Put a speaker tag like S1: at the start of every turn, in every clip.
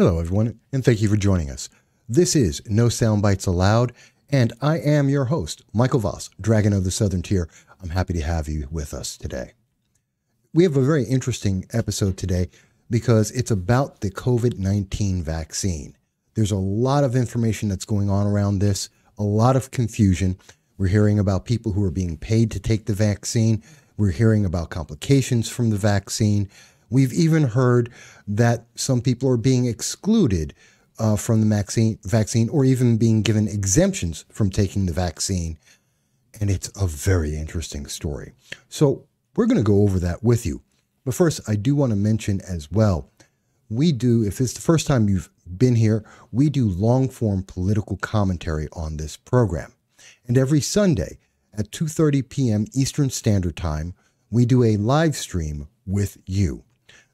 S1: Hello, everyone, and thank you for joining us. This is No Soundbites Allowed, and I am your host, Michael Voss, Dragon of the Southern Tier. I'm happy to have you with us today. We have a very interesting episode today because it's about the COVID-19 vaccine. There's a lot of information that's going on around this, a lot of confusion. We're hearing about people who are being paid to take the vaccine. We're hearing about complications from the vaccine. We've even heard that some people are being excluded from the vaccine or even being given exemptions from taking the vaccine. And it's a very interesting story. So we're going to go over that with you. But first, I do want to mention as well, we do, if it's the first time you've been here, we do long-form political commentary on this program. And every Sunday at 2:30 p.m. Eastern Standard Time, we do a live stream with you.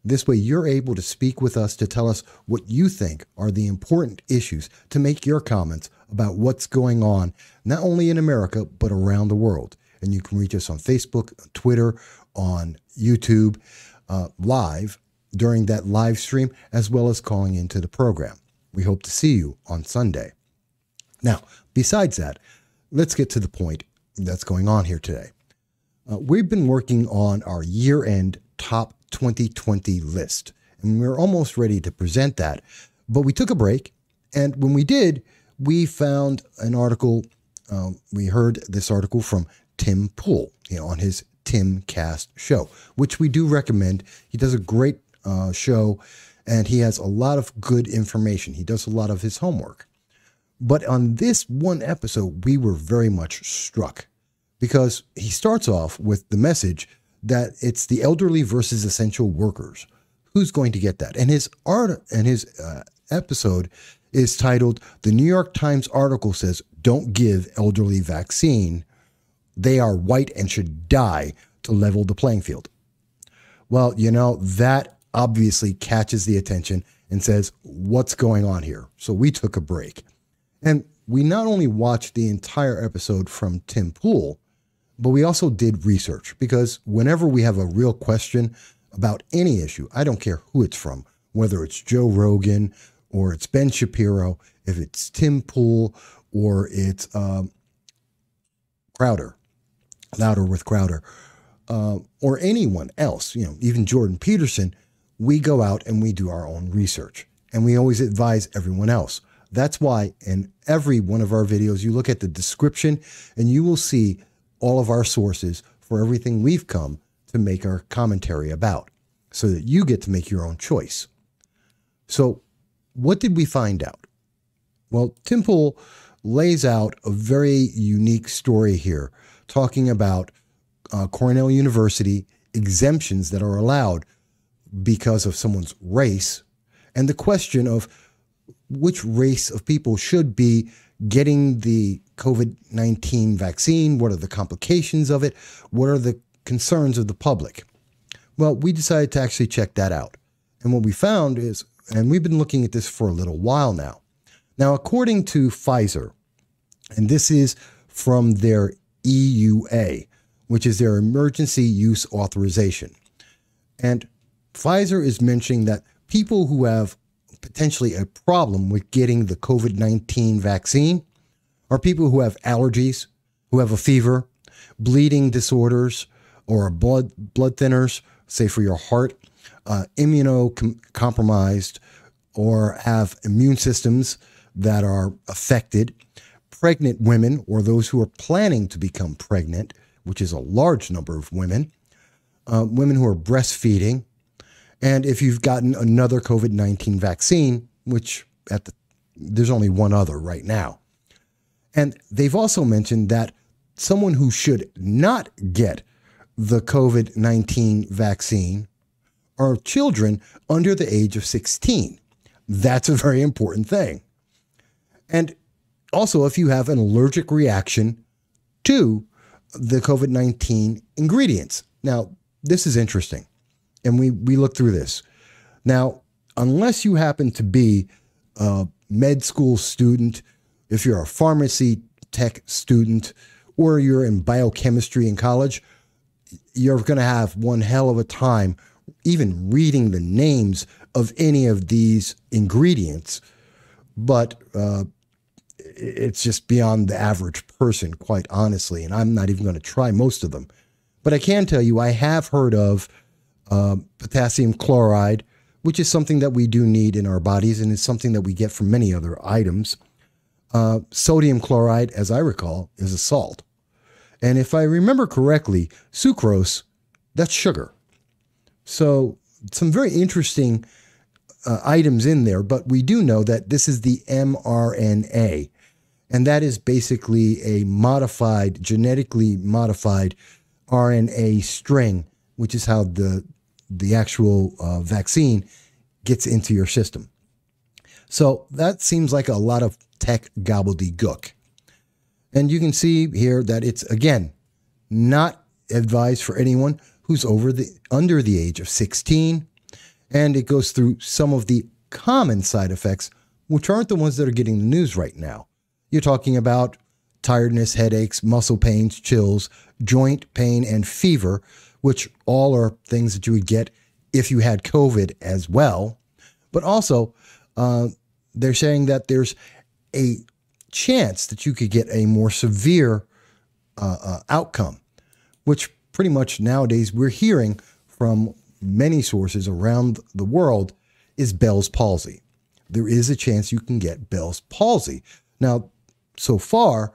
S1: This way, you're able to speak with us to tell us what you think are the important issues, to make your comments about what's going on, not only in America, but around the world. And you can reach us on Facebook, Twitter, on YouTube, live during that live stream, as well as calling into the program. We hope to see you on Sunday. Now, besides that, let's get to the point that's going on here today. We've been working on our year-end top 2020 list, and we're almost ready to present that. But we took a break, and when we did, we found an article. We heard this article from Tim Pool, on his Timcast show, which we do recommend. He does a great show, and he has a lot of good information. He does a lot of his homework. But on this one episode, we were very much struck because he starts off with the message that it's the elderly versus essential workers. Who's going to get that? And his episode is titled, "The New York Times article says, don't give elderly vaccine. They are white and should die to level the playing field." Well, that obviously catches the attention and says, what's going on here? So we took a break. And we not only watched the entire episode from Tim Pool, but we also did research, because whenever we have a real question about any issue, I don't care who it's from, whether it's Joe Rogan or it's Ben Shapiro, if it's Tim Pool or it's Crowder, Louder with Crowder, or anyone else, even Jordan Peterson, we go out and we do our own research, and we always advise everyone else. That's why in every one of our videos, you look at the description and you will see all of our sources for everything we've come to make our commentary about, so that you get to make your own choice. So what did we find out? Well, Tim Pool lays out a very unique story here, talking about Cornell University exemptions that are allowed because of someone's race, and the question of which race of people should be getting the COVID-19 vaccine. What are the complications of it? What are the concerns of the public? Well, we decided to actually check that out. And what we found is, and we've been looking at this for a little while now. Now, according to Pfizer, and this is from their EUA, which is their emergency use authorization. And Pfizer is mentioning that people who have potentially a problem with getting the COVID-19 vaccine are people who have allergies, who have a fever, bleeding disorders, or blood thinners, say for your heart, immunocompromised, or have immune systems that are affected, pregnant women, or those who are planning to become pregnant, which is a large number of women, women who are breastfeeding, and if you've gotten another COVID-19 vaccine, which there's only one other right now. And they've also mentioned that someone who should not get the COVID-19 vaccine are children under the age of 16. That's a very important thing. And also, if you have an allergic reaction to the COVID-19 ingredients. Now, this is interesting. And we looked through this. Now, unless you happen to be a med school student, if you're a pharmacy tech student, or you're in biochemistry in college, you're going to have one hell of a time even reading the names of any of these ingredients, but it's just beyond the average person, quite honestly, and I'm not even going to try most of them. But I can tell you I have heard of potassium chloride, which is something that we do need in our bodies, and it's something that we get from many other items. Sodium chloride, as I recall, is a salt. And if I remember correctly, sucrose, that's sugar. So some very interesting items in there, but we do know that this is the mRNA, and that is basically a modified, genetically modified RNA string, which is how the actual vaccine gets into your system. So that seems like a lot of tech gobbledygook. And you can see here that it's, again, not advised for anyone who's under the age of 16. And it goes through some of the common side effects, which aren't the ones that are getting the news right now. You're talking about tiredness, headaches, muscle pains, chills, joint pain, and fever, which all are things that you would get if you had COVID as well. But also, they're saying that there's a chance that you could get a more severe outcome, which pretty much nowadays we're hearing from many sources around the world is Bell's palsy. There is a chance you can get Bell's palsy. Now, so far,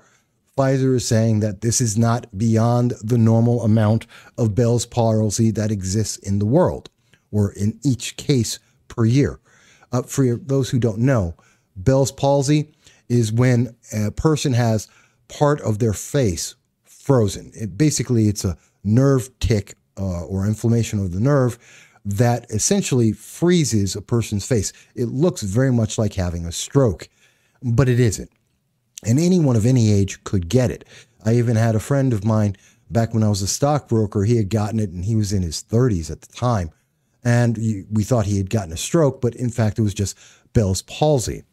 S1: Pfizer is saying that this is not beyond the normal amount of Bell's palsy that exists in the world, or in each case per year. For those who don't know, Bell's palsy is when a person has part of their face frozen. It's a nerve tick or inflammation of the nerve that essentially freezes a person's face. It looks very much like having a stroke, but it isn't. And anyone of any age could get it. I even had a friend of mine back when I was a stockbroker. He had gotten it, and he was in his 30s at the time. And we thought he had gotten a stroke, but in fact, it was just Bell's palsy.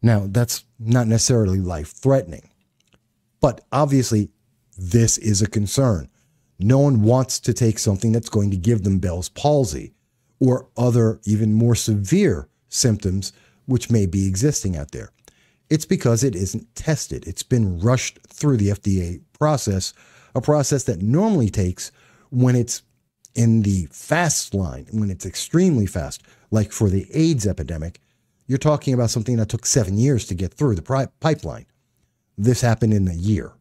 S1: Now, that's not necessarily life-threatening, but obviously, this is a concern. No one wants to take something that's going to give them Bell's palsy or other even more severe symptoms which may be existing out there. It's because it isn't tested. It's been rushed through the FDA process, a process that normally takes, when it's in the fast line, when it's extremely fast, like for the AIDS epidemic, you're talking about something that took 7 years to get through the pipeline. This happened in a year.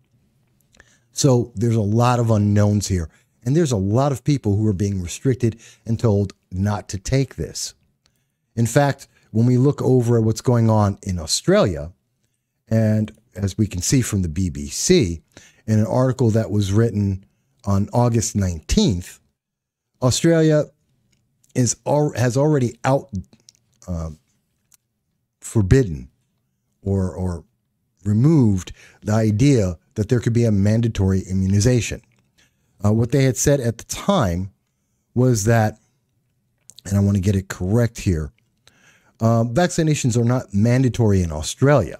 S1: So there's a lot of unknowns here, and there's a lot of people who are being restricted and told not to take this. In fact, when we look over at what's going on in Australia, and as we can see from the BBC, in an article that was written on August 19th, Australia has already forbidden or removed the idea that there could be a mandatory immunization. What they had said at the time was that, and I want to get it correct here, vaccinations are not mandatory in Australia.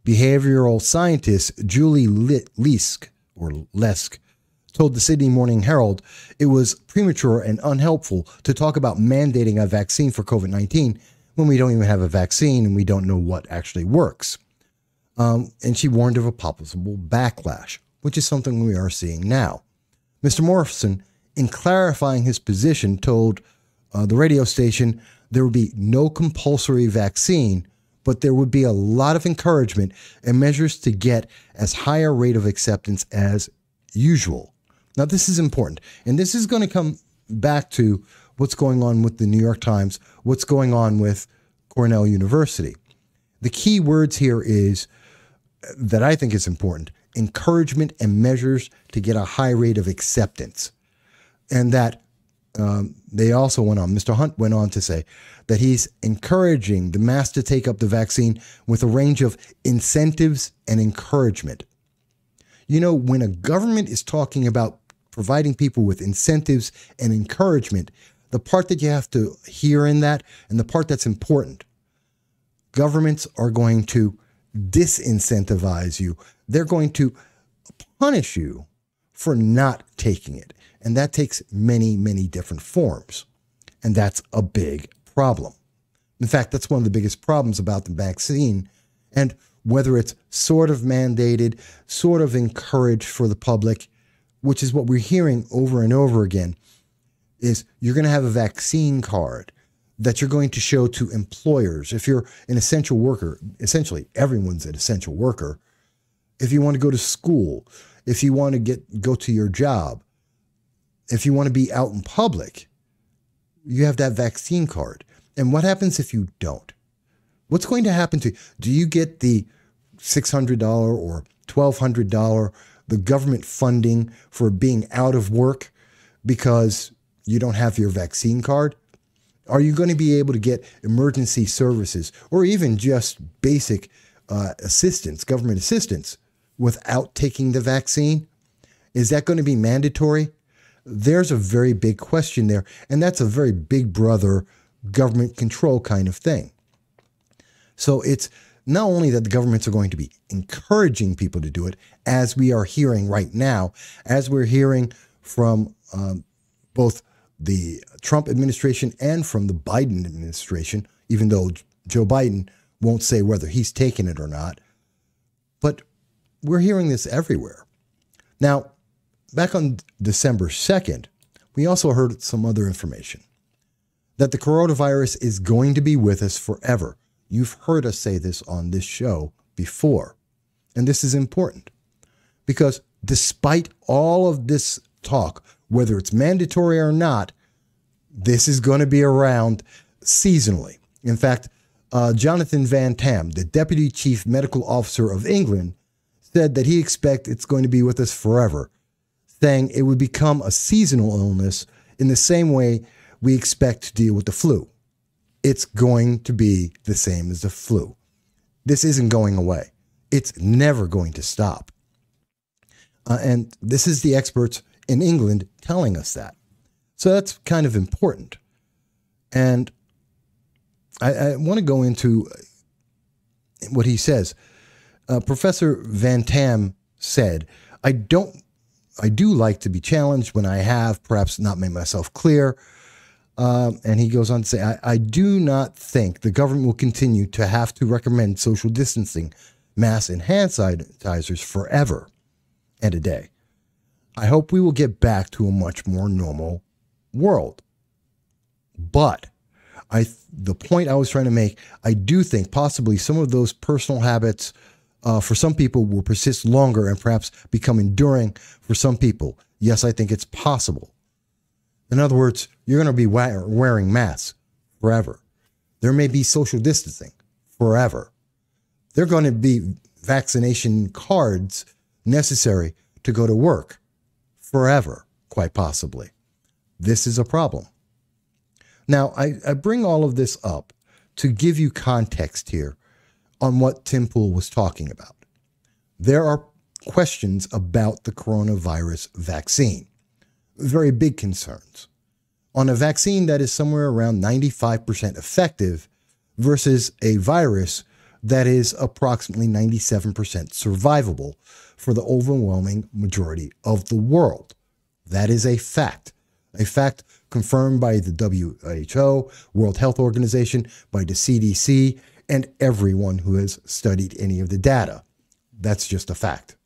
S1: Behavioral scientist Julie Lesk told the Sydney Morning Herald it was premature and unhelpful to talk about mandating a vaccine for COVID-19 when we don't even have a vaccine and we don't know what actually works. And she warned of a possible backlash, which is something we are seeing now. Mr. Morrison, in clarifying his position, told the radio station there would be no compulsory vaccine, but there would be a lot of encouragement and measures to get as high a rate of acceptance as usual. Now, this is important, and this is going to come back to what's going on with the New York Times, what's going on with Cornell University. The key words here is that I think is important: encouragement and measures to get a high rate of acceptance. And that they also went on, Mr. Hunt went on to say that he's encouraging the mass to take up the vaccine with a range of incentives and encouragement. You know, when a government is talking about providing people with incentives and encouragement, the part that you have to hear in that, and the part that's important, governments are going to disincentivize you. They're going to punish you for not taking it. And that takes many, many different forms. And that's a big problem. In fact, that's one of the biggest problems about the vaccine. And whether it's sort of mandated, sort of encouraged for the public, which is what we're hearing over and over again, is you're going to have a vaccine card that you're going to show to employers. If you're an essential worker, essentially everyone's an essential worker. If you want to go to school, if you want to go to your job, if you want to be out in public, you have that vaccine card. And what happens if you don't? What's going to happen to you? Do you get the $600 or $1,200, the government funding for being out of work because you don't have your vaccine card? Are you going to be able to get emergency services or even just basic assistance, government assistance, without taking the vaccine? Is that going to be mandatory? There's a very big question there, and that's a very big brother government control kind of thing. So it's not only that the governments are going to be encouraging people to do it, as we are hearing right now, as we're hearing from both the Trump administration and from the Biden administration, even though Joe Biden won't say whether he's taken it or not. But we're hearing this everywhere. Now, back on December 2nd, we also heard some other information that the coronavirus is going to be with us forever. You've heard us say this on this show before. And this is important because despite all of this talk, whether it's mandatory or not, this is going to be around seasonally. In fact, Jonathan Van Tam, the Deputy Chief Medical Officer of England, said that he expects it's going to be with us forever, saying it would become a seasonal illness in the same way we expect to deal with the flu. It's going to be the same as the flu. This isn't going away. It's never going to stop. And this is the experts in England telling us that. So that's kind of important. And I want to go into what he says. Professor Van Tam said, I do like to be challenged when I have perhaps not made myself clear. And he goes on to say, I do not think the government will continue to have to recommend social distancing, masks, and hand sanitizers forever and a day. I hope we will get back to a much more normal world. But the point I was trying to make, I do think possibly some of those personal habits for some people will persist longer and perhaps become enduring for some people. Yes, I think it's possible. In other words, you're going to be wearing masks forever. There may be social distancing forever. There are going to be vaccination cards necessary to go to work forever, quite possibly. This is a problem. Now, I bring all of this up to give you context here on what Tim Pool was talking about. There are questions about the coronavirus vaccine. Very big concerns on a vaccine that is somewhere around 95% effective versus a virus that is approximately 97% survivable for the overwhelming majority of the world. That is a fact confirmed by the WHO, World Health Organization, by the CDC, and everyone who has studied any of the data. That's just a fact.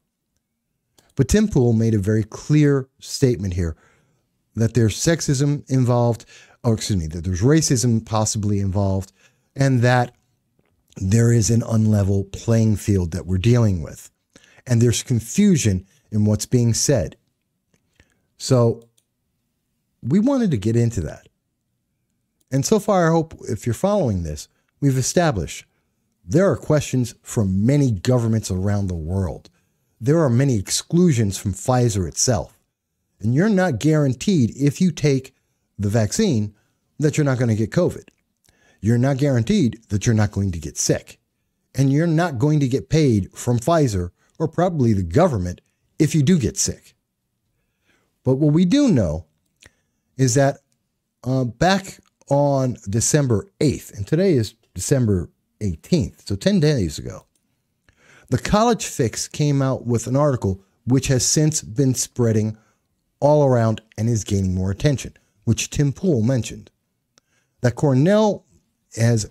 S1: But Tim Pool made a very clear statement here that there's sexism involved, that there's racism possibly involved, and that there is an unlevel playing field that we're dealing with. And there's confusion in what's being said. So we wanted to get into that. And so far, I hope if you're following this, we've established there are questions from many governments around the world. There are many exclusions from Pfizer itself. And you're not guaranteed if you take the vaccine that you're not going to get COVID. You're not guaranteed that you're not going to get sick. And you're not going to get paid from Pfizer or probably the government if you do get sick. But what we do know is that back on December 8th, and today is December 18th, so 10 days ago, the College Fix came out with an article which has since been spreading all around and is gaining more attention, which Tim Pool mentioned. that Cornell is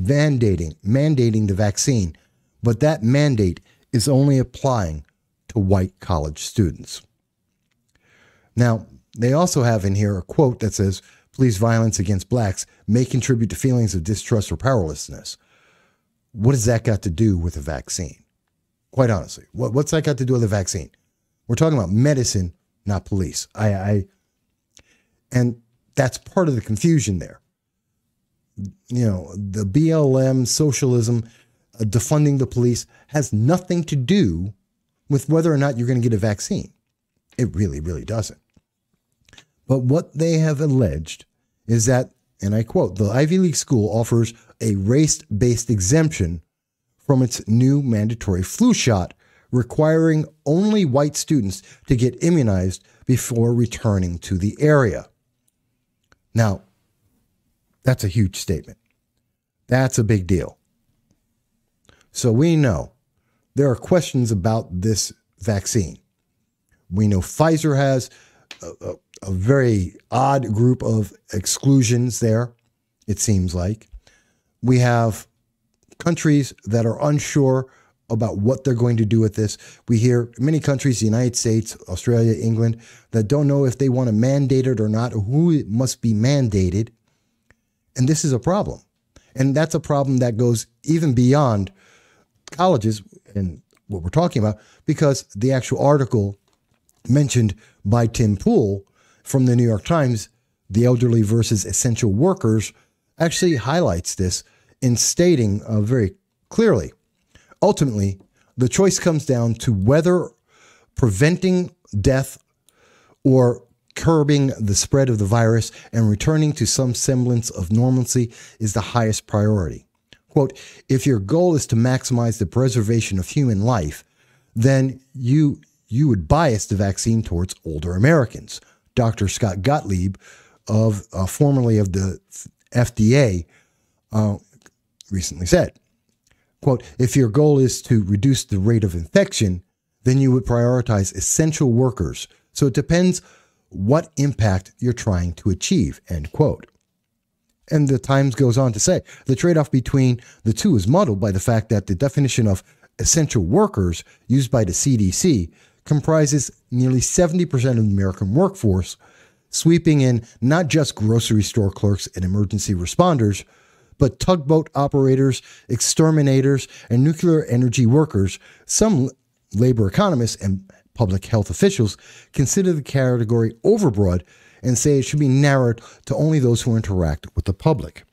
S1: mandating the vaccine, but that mandate is only applying to white college students. Now, they also have in here a quote that says, police violence against blacks may contribute to feelings of distrust or powerlessness. What has that got to do with a vaccine? Quite honestly, what's that got to do with a vaccine? We're talking about medicine, not police. And that's part of the confusion there. You know, the BLM, socialism, defunding the police has nothing to do with whether or not you're going to get a vaccine. It really, really doesn't. But what they have alleged is that, and I quote, the Ivy League school offers a race-based exemption from its new mandatory flu shot, requiring only white students to get immunized before returning to the area. Now, that's a huge statement. That's a big deal. So we know there are questions about this vaccine. We know Pfizer has a very odd group of exclusions there, it seems like. We have countries that are unsure about what they're going to do with this. We hear many countries, the United States, Australia, England, that don't know if they want to mandate it or not, or who it must be mandated. And this is a problem. And that's a problem that goes even beyond colleges and what we're talking about, because the actual article mentioned by Tim Pool from the New York Times, The Elderly versus Essential Workers, actually highlights this in stating very clearly, ultimately, the choice comes down to whether preventing death or curbing the spread of the virus and returning to some semblance of normalcy is the highest priority. Quote, if your goal is to maximize the preservation of human life, then you would bias the vaccine towards older Americans. Dr. Scott Gottlieb, formerly of the FDA, recently said, quote, if your goal is to reduce the rate of infection, then you would prioritize essential workers. So it depends what impact you're trying to achieve, end quote. And the Times goes on to say, the trade-off between the two is muddled by the fact that the definition of essential workers used by the CDC comprises nearly 70% of the American workforce, sweeping in not just grocery store clerks and emergency responders, but tugboat operators, exterminators, and nuclear energy workers. Some labor economists and public health officials consider the category overbroad and say it should be narrowed to only those who interact with the public.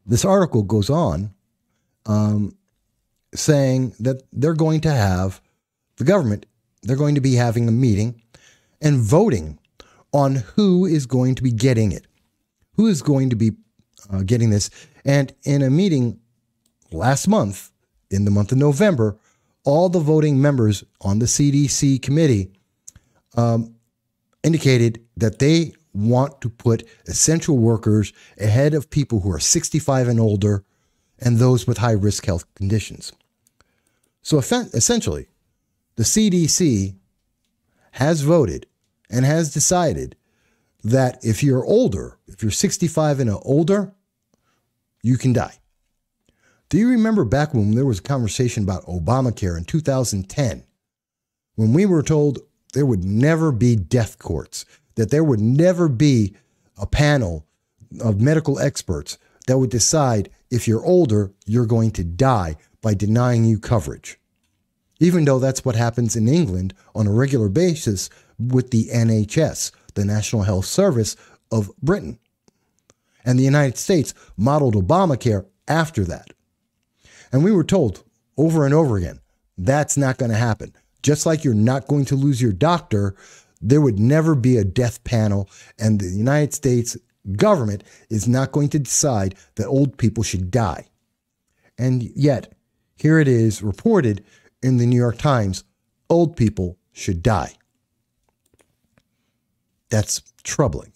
S1: This article goes on saying that they're going to have the government, they're going to be having a meeting and voting on who is going to be getting it, who is going to be getting this. And in a meeting last month, in the month of November, all the voting members on the CDC committee indicated that they want to put essential workers ahead of people who are 65 and older and those with high-risk health conditions. So essentially, the CDC has voted and has decided that if you're older, if you're 65 and older, you can die. Do you remember back when there was a conversation about Obamacare in 2010, when we were told there would never be death courts, that there would never be a panel of medical experts that would decide if you're older, you're going to die by denying you coverage? Even though that's what happens in England on a regular basis with the NHS, the National Health Service of Britain. And the United States modeled Obamacare after that. And we were told over and over again, that's not going to happen. Just like you're not going to lose your doctor, there would never be a death panel, and the United States government is not going to decide that old people should die. And yet, here it is reported in the New York Times, old people should die. That's troubling.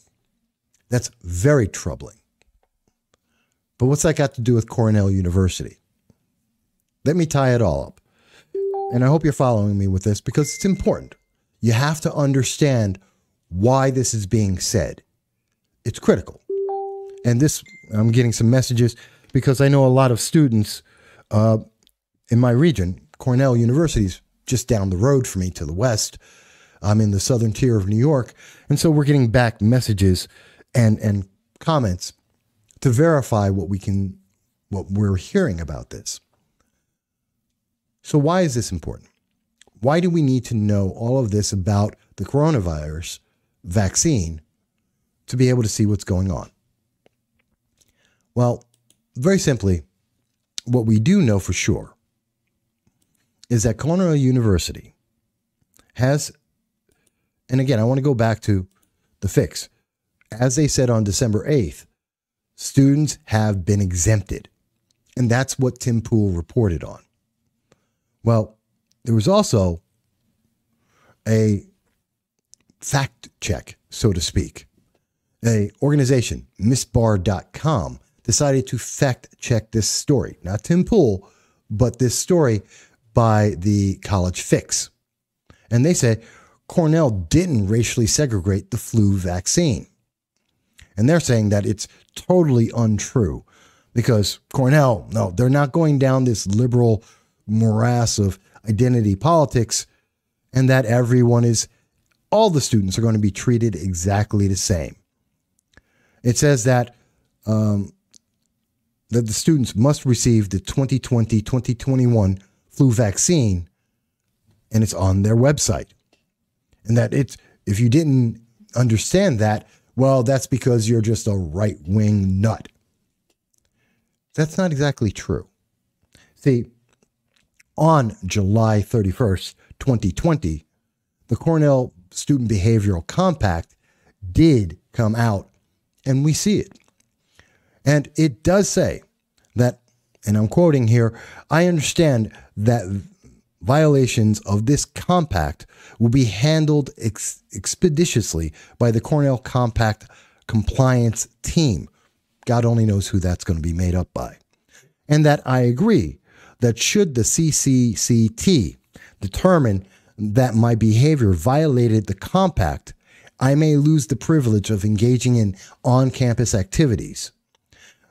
S1: That's very troubling. But what's that got to do with Cornell University? Let me tie it all up. And I hope you're following me with this because it's important. You have to understand why this is being said. It's critical. and this, I'm getting some messages because I know a lot of students in my region. Cornell University's just down the road from me to the west. I'm in the southern tier of New York. And so we're getting back messages and comments to verify what we're hearing about this. So why is this important? Why do we need to know all of this about the coronavirus vaccine to be able to see what's going on? Well, very simply, what we do know for sure is that Cornell University has, and again, I want to go back to the fix. As they said on December 8th, students have been exempted. And that's what Tim Pool reported on. Well, there was also a fact check, so to speak. An organization, missbar.com, decided to fact check this story. Not Tim Pool, but this story by the College Fix. And they say Cornell didn't racially segregate the flu vaccine. And they're saying that it's totally untrue because Cornell, no, they're not going down this liberal morass of identity politics, and that all the students are going to be treated exactly the same. It says that that the students must receive the 2020-2021 flu vaccine, and it's on their website. And that if you didn't understand that, well, that's because you're just a right-wing nut. That's not exactly true. See, on July 31st, 2020, the Cornell Student Behavioral Compact did come out, and we see it. And it does say that, and I'm quoting here, I understand that violations of this compact will be handled expeditiously by the Cornell Compact compliance team. God only knows who that's going to be made up by. And that I agree that should the CCCT determine that my behavior violated the compact, I may lose the privilege of engaging in on-campus activities,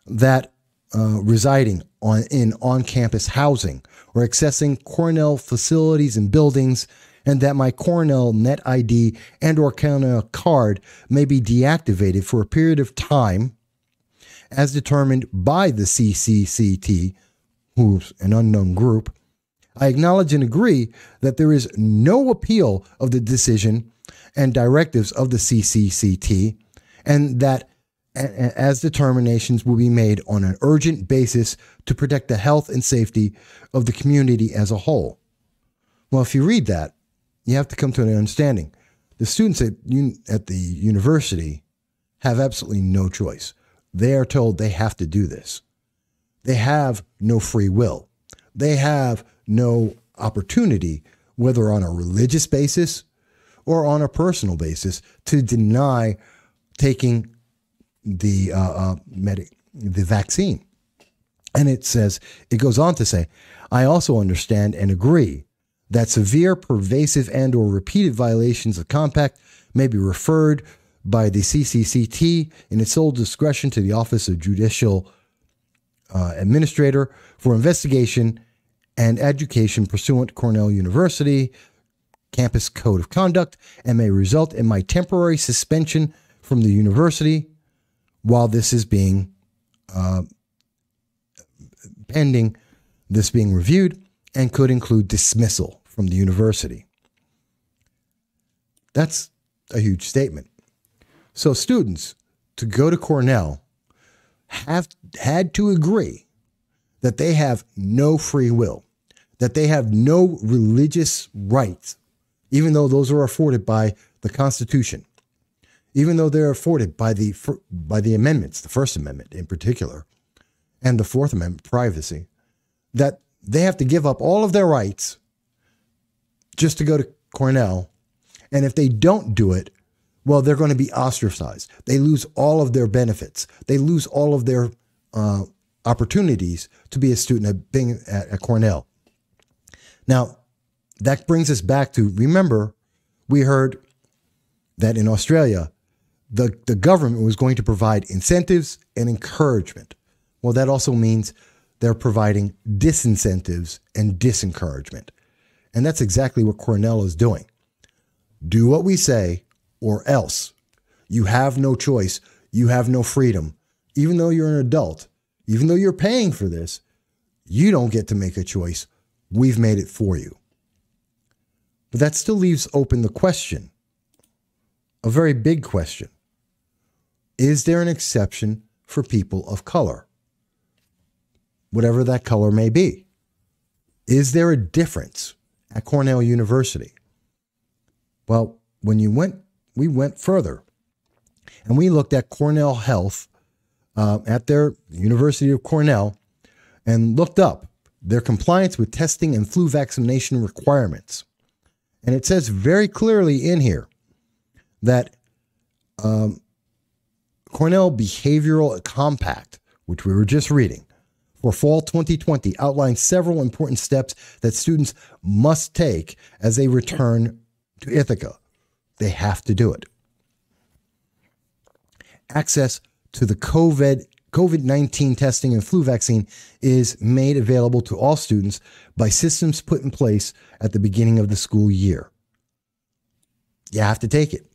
S1: that residing in on-campus housing or accessing Cornell facilities and buildings, and that my Cornell Net ID and or Cornell card may be deactivated for a period of time as determined by the CCCT, who's an unknown group. I acknowledge and agree that there is no appeal of the decision and directives of the CCCT, and that as determinations will be made on an urgent basis to protect the health and safety of the community as a whole. Well, if you read that, you have to come to an understanding. The students at the university have absolutely no choice. They are told they have to do this. They have no free will. They have no opportunity, whether on a religious basis or on a personal basis, to deny taking the vaccine. And it goes on to say, I also understand and agree that severe, pervasive, and or repeated violations of compact may be referred by the CCCT in its sole discretion to the Office of Judicial Administrator for investigation and education pursuant to Cornell University Campus Code of Conduct, and may result in my temporary suspension from the university while this is being pending this being reviewed, and could include dismissal from the university. That's a huge statement. So students to go to Cornell have had to agree that they have no free will, that they have no religious rights, even though those are afforded by the Constitution, even though they're afforded by the amendments, the First Amendment in particular, and the Fourth Amendment, privacy, that they have to give up all of their rights just to go to Cornell. And if they don't do it, well, they're going to be ostracized. They lose all of their benefits. They lose all of their opportunities to be a student at Cornell. Now, that brings us back to, remember, we heard that in Australia, the government was going to provide incentives and encouragement. Well, that also means they're providing disincentives and disencouragement. And that's exactly what Cornell is doing. Do what we say or else. You have no choice. You have no freedom. Even though you're an adult, even though you're paying for this, you don't get to make a choice. We've made it for you. But that still leaves open the question, a very big question. Is there an exception for people of color? Whatever that color may be. Is there a difference at Cornell University? Well, we went further and we looked at Cornell Health at their University of Cornell and looked up their compliance with testing and flu vaccination requirements. And it says very clearly in here that Cornell Behavioral Compact, which we were just reading, for fall 2020 outlines several important steps that students must take as they return to Ithaca. They have to do it. Access to the COVID-19 testing and flu vaccine is made available to all students by systems put in place at the beginning of the school year. You have to take it.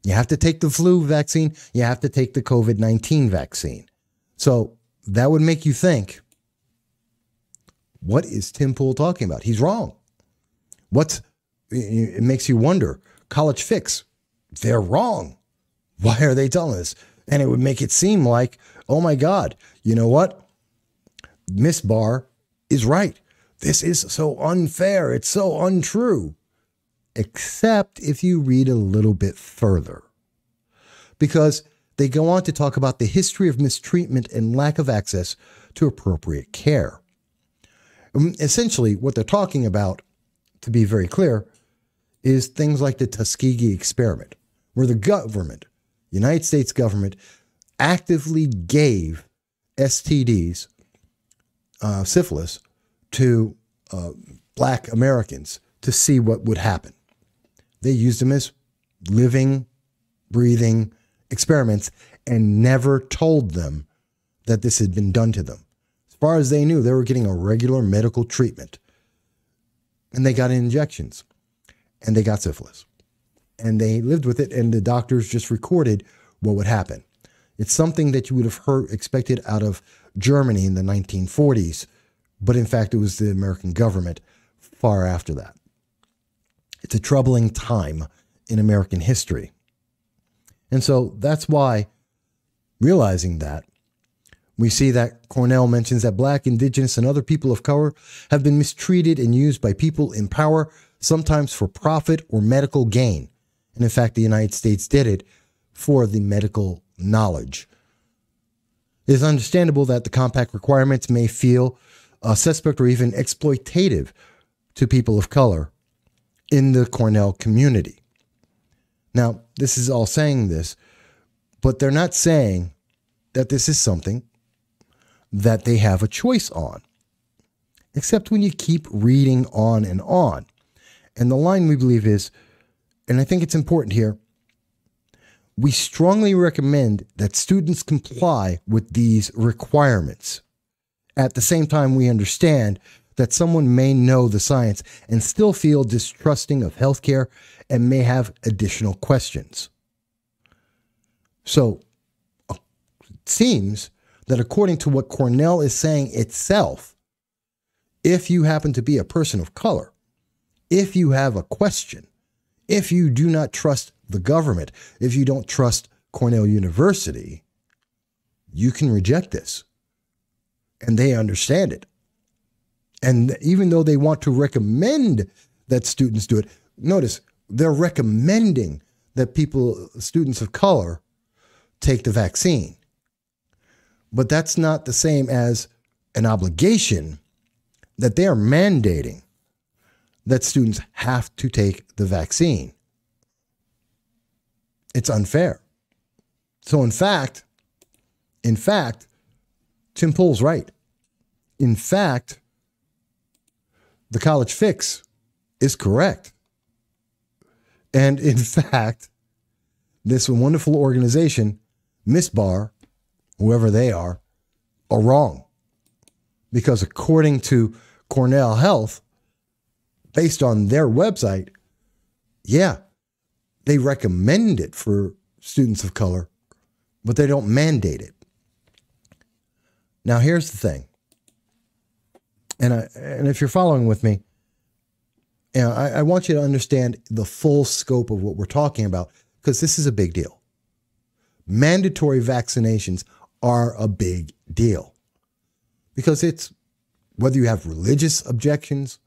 S1: You have to take the flu vaccine. You have to take the COVID-19 vaccine. So that would make you think, what is Tim Pool talking about? He's wrong. It makes you wonder. College Fix, they're wrong. Why are they telling us? And it would make it seem like, oh my God, you know what? Miss Barr is right. This is so unfair. It's so untrue. Except if you read a little bit further. Because they go on to talk about the history of mistreatment and lack of access to appropriate care. Essentially, what they're talking about, to be very clear, is things like the Tuskegee experiment, where the government, United States government, actively gave STDs, syphilis, to Black Americans to see what would happen. They used them as living, breathing experiments and never told them that this had been done to them. As far as they knew, they were getting a regular medical treatment. And they got injections. And they got syphilis. And they lived with it, and the doctors just recorded what would happen. It's something that you would have expected out of Germany in the 1940s, but in fact, it was the American government far after that. It's a troubling time in American history. And so that's why, realizing that, we see that Cornell mentions that Black, Indigenous, and other people of color have been mistreated and used by people in power, sometimes for profit or medical gain. And in fact, the United States did it for the medical knowledge. It is understandable that the compact requirements may feel suspect or even exploitative to people of color in the Cornell community. Now, this is all saying this, but they're not saying that this is something that they have a choice on, except when you keep reading on and on. And the line we believe is, and I think it's important here, we strongly recommend that students comply with these requirements. At the same time, we understand that someone may know the science and still feel distrusting of healthcare and may have additional questions. So it seems that according to what Cornell is saying itself, if you happen to be a person of color, if you have a question, if you do not trust the government, if you don't trust Cornell University, you can reject this. And they understand it. And even though they want to recommend that students do it, notice they're recommending that students of color, take the vaccine. But that's not the same as an obligation that they are mandating that students have to take the vaccine. It's unfair. So in fact, Tim Pool's right. In fact, the College Fix is correct. And in fact, this wonderful organization, Miss Barr, whoever they are wrong. Because according to Cornell Health, based on their website, yeah, they recommend it for students of color, but they don't mandate it. Now, here's the thing. And if you're following with me, you know, I want you to understand the full scope of what we're talking about, because this is a big deal. Mandatory vaccinations are a big deal because it's whether you have religious objections,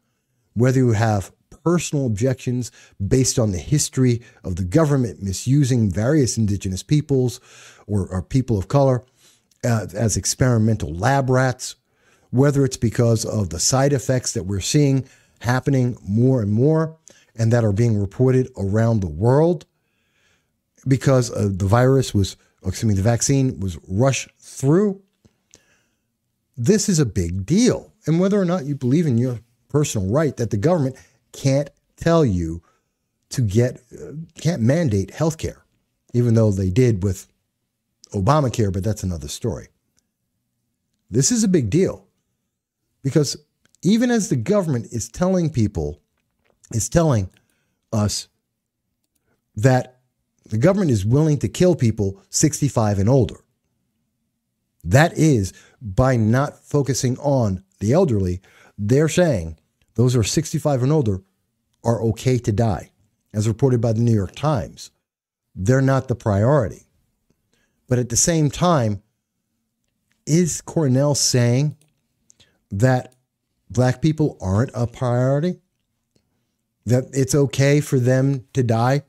S1: whether you have personal objections based on the history of the government misusing various indigenous peoples or people of color as experimental lab rats, whether it's because of the side effects that we're seeing happening more and more and that are being reported around the world because the vaccine was rushed through. This is a big deal. And whether or not you believe in your personal right that the government can't tell you to can't mandate health care, even though they did with Obamacare, but that's another story. This is a big deal because even as the government is telling us that the government is willing to kill people 65 and older. That is by not focusing on the elderly. They're saying those who are 65 and older are okay to die, as reported by the New York Times. They're not the priority. But at the same time, is Cornell saying that Black people aren't a priority? That it's okay for them to die?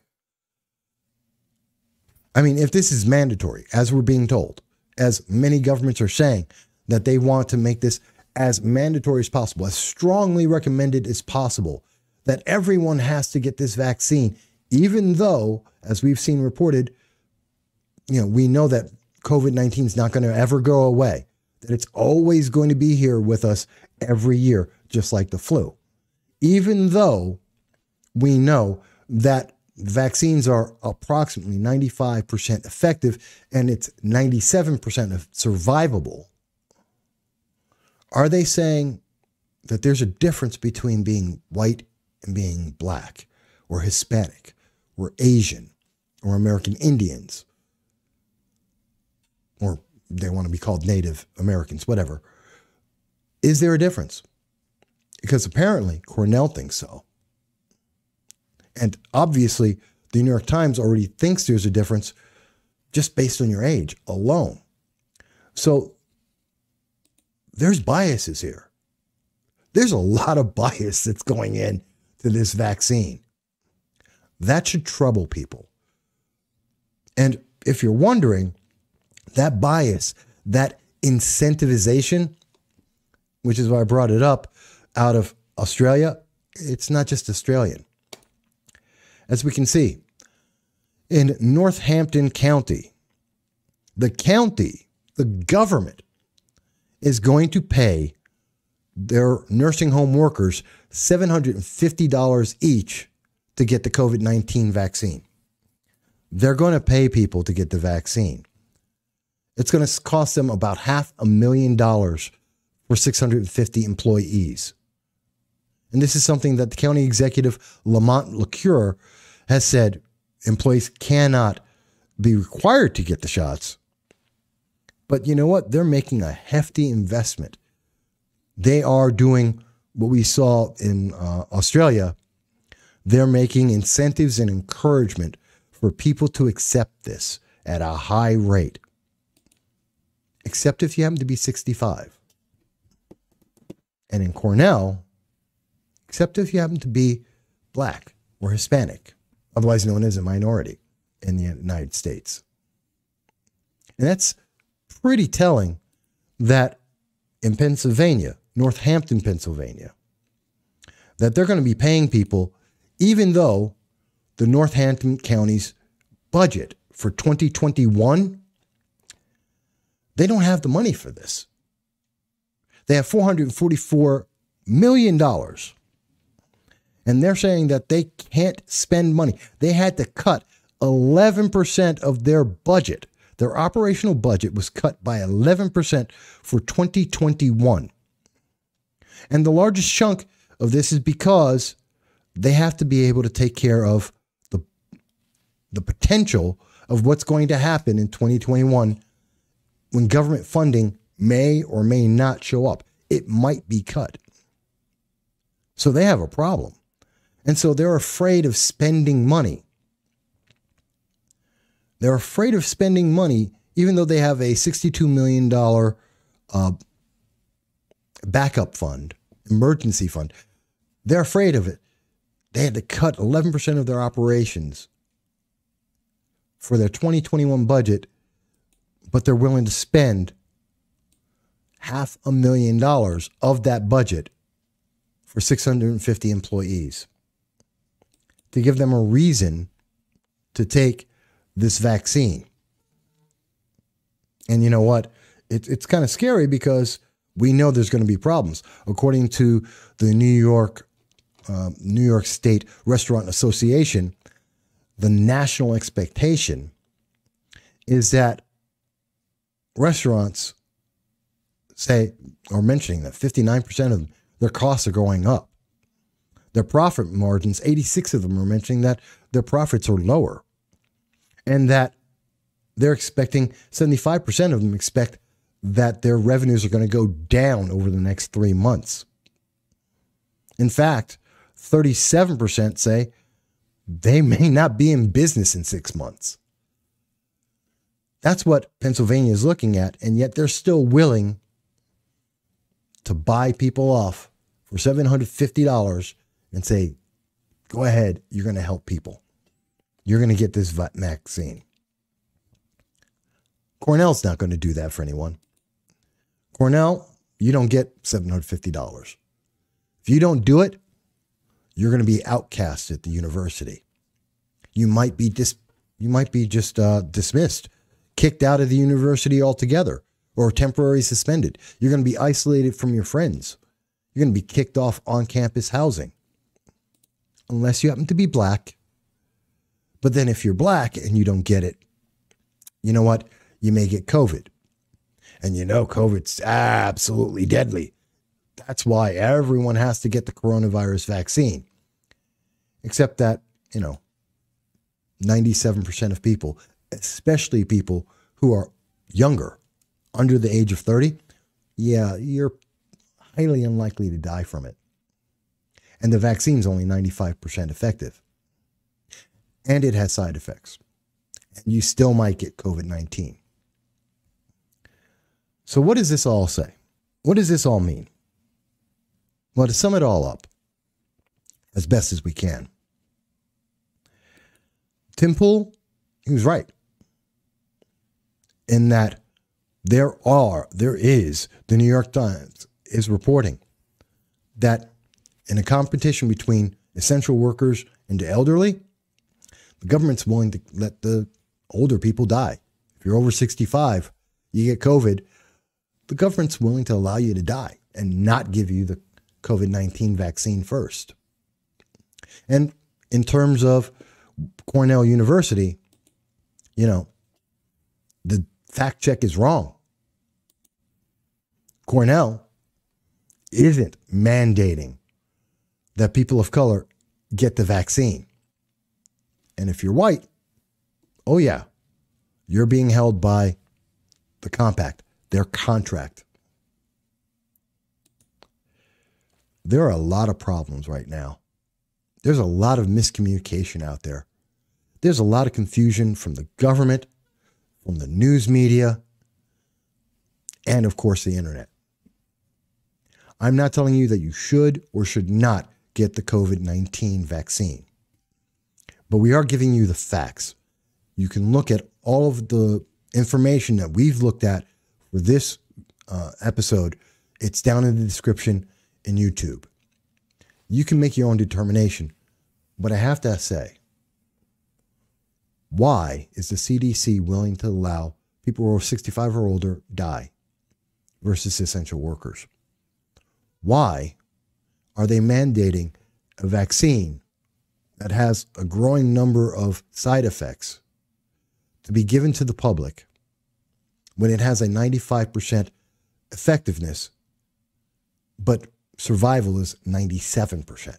S1: I mean, if this is mandatory, as we're being told, as many governments are saying that they want to make this as mandatory as possible, as strongly recommended as possible, that everyone has to get this vaccine, even though, as we've seen reported, we know that COVID-19 is not going to ever go away, that it's always going to be here with us every year, just like the flu. Even though we know that vaccines are approximately 95% effective and it's 97% survivable, are they saying that there's a difference between being white and being Black or Hispanic or Asian or American Indians, or they want to be called Native Americans, whatever? Is there a difference? Because apparently Cornell thinks so. And obviously the New York Times already thinks there's a difference just based on your age alone. So there's biases here. There's a lot of bias that's going in to this vaccine. That should trouble people. And if you're wondering, that bias, that incentivization, which is why I brought it up, out of Australia, it's not just Australian. As we can see, in Northampton County, the government is going to pay their nursing home workers $750 each to get the COVID-19 vaccine. They're going to pay people to get the vaccine. It's going to cost them about $500,000 for 650 employees. And this is something that the county executive, Lamont LaCure, has said employees cannot be required to get the shots. But you know what? They're making a hefty investment. They are doing what we saw in Australia. They're making incentives and encouragement for people to accept this at a high rate. Except if you happen to be 65. And in Cornell, except if you happen to be Black or Hispanic, otherwise known as a minority in the United States. And that's pretty telling that in Pennsylvania, Northampton, Pennsylvania, that they're going to be paying people, even though the Northampton County's budget for 2021, they don't have the money for this. They have $444 million. And they're saying that they can't spend money. They had to cut 11% of their budget. Their operational budget was cut by 11% for 2021. And the largest chunk of this is because they have to be able to take care of the potential of what's going to happen in 2021 when government funding may or may not show up. It might be cut. So they have a problem. And so they're afraid of spending money. They're afraid of spending money, even though they have a $62 million backup fund, emergency fund. They're afraid of it. They had to cut 11% of their operations for their 2021 budget, but they're willing to spend $500,000 of that budget for 650 employees to give them a reason to take this vaccine. And you know what? It's kind of scary because we know there's going to be problems. According to the New York State Restaurant Association, the national expectation is that restaurants are mentioning that 59% of their costs are going up. Their profit margins, 86 of them are mentioning that their profits are lower. And that they're expecting, 75% of them expect that their revenues are going to go down over the next 3 months. In fact, 37% say they may not be in business in 6 months. That's what Pennsylvania is looking at, and yet they're still willing to buy people off for $750 and say, go ahead, you're going to help people. You're going to get this vaccine. Cornell's not going to do that for anyone. Cornell, you don't get $750. If you don't do it, you're going to be outcast at the university. You might be just dismissed, kicked out of the university altogether, or temporarily suspended. You're going to be isolated from your friends. You're going to be kicked off on-campus housing, unless you happen to be black. But then if you're black and you don't get it, you know what? You may get COVID. And you know COVID's absolutely deadly. That's why everyone has to get the coronavirus vaccine. Except that, 97% of people, especially people who are younger, under the age of 30, you're highly unlikely to die from it. And the vaccine's only 95% effective. And it has side effects. And you still might get COVID-19. So what does this all say? What does this all mean? Well, to sum it all up, as best as we can, Tim Pool, he was right in that there is, the New York Times is reporting that in a competition between essential workers and the elderly, the government's willing to let the older people die. If you're over 65, you get COVID, the government's willing to allow you to die and not give you the COVID-19 vaccine first. And in terms of Cornell University, the fact check is wrong. Cornell isn't mandating that people of color get the vaccine. And if you're white, oh yeah, you're being held by the compact, their contract. There are a lot of problems right now. There's a lot of miscommunication out there. There's a lot of confusion from the government, from the news media, and of course the internet. I'm not telling you that you should or should not get the COVID-19 vaccine, but we are giving you the facts. You can look at all of the information that we've looked at for this episode. It's down in the description in YouTube. You can make your own determination, but I have to say, why is the CDC willing to allow people who are 65 or older die versus essential workers? Why are they mandating a vaccine that has a growing number of side effects to be given to the public when it has a 95% effectiveness, but survival is 97%?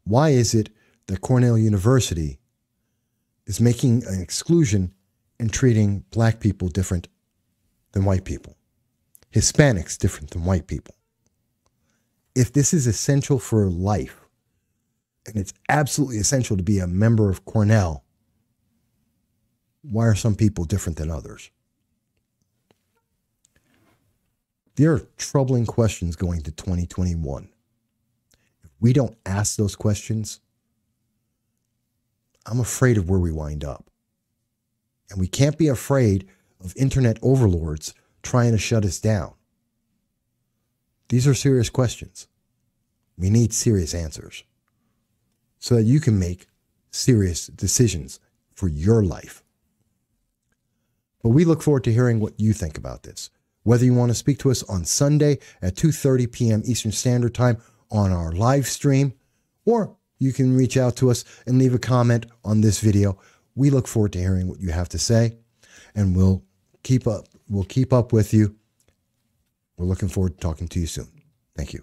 S1: Why is it that Cornell University is making an exclusion and treating black people different than white people, Hispanics different than white people? If this is essential for life, and it's absolutely essential to be a member of Cornell, why are some people different than others? There are troubling questions going to 2021. If we don't ask those questions, I'm afraid of where we wind up. And we can't be afraid of internet overlords trying to shut us down. These are serious questions. We need serious answers so that you can make serious decisions for your life. But we look forward to hearing what you think about this. Whether you want to speak to us on Sunday at 2:30 p.m. Eastern Standard Time on our live stream, or you can reach out to us and leave a comment on this video. We look forward to hearing what you have to say, and we'll keep up with you. We're looking forward to talking to you soon. Thank you.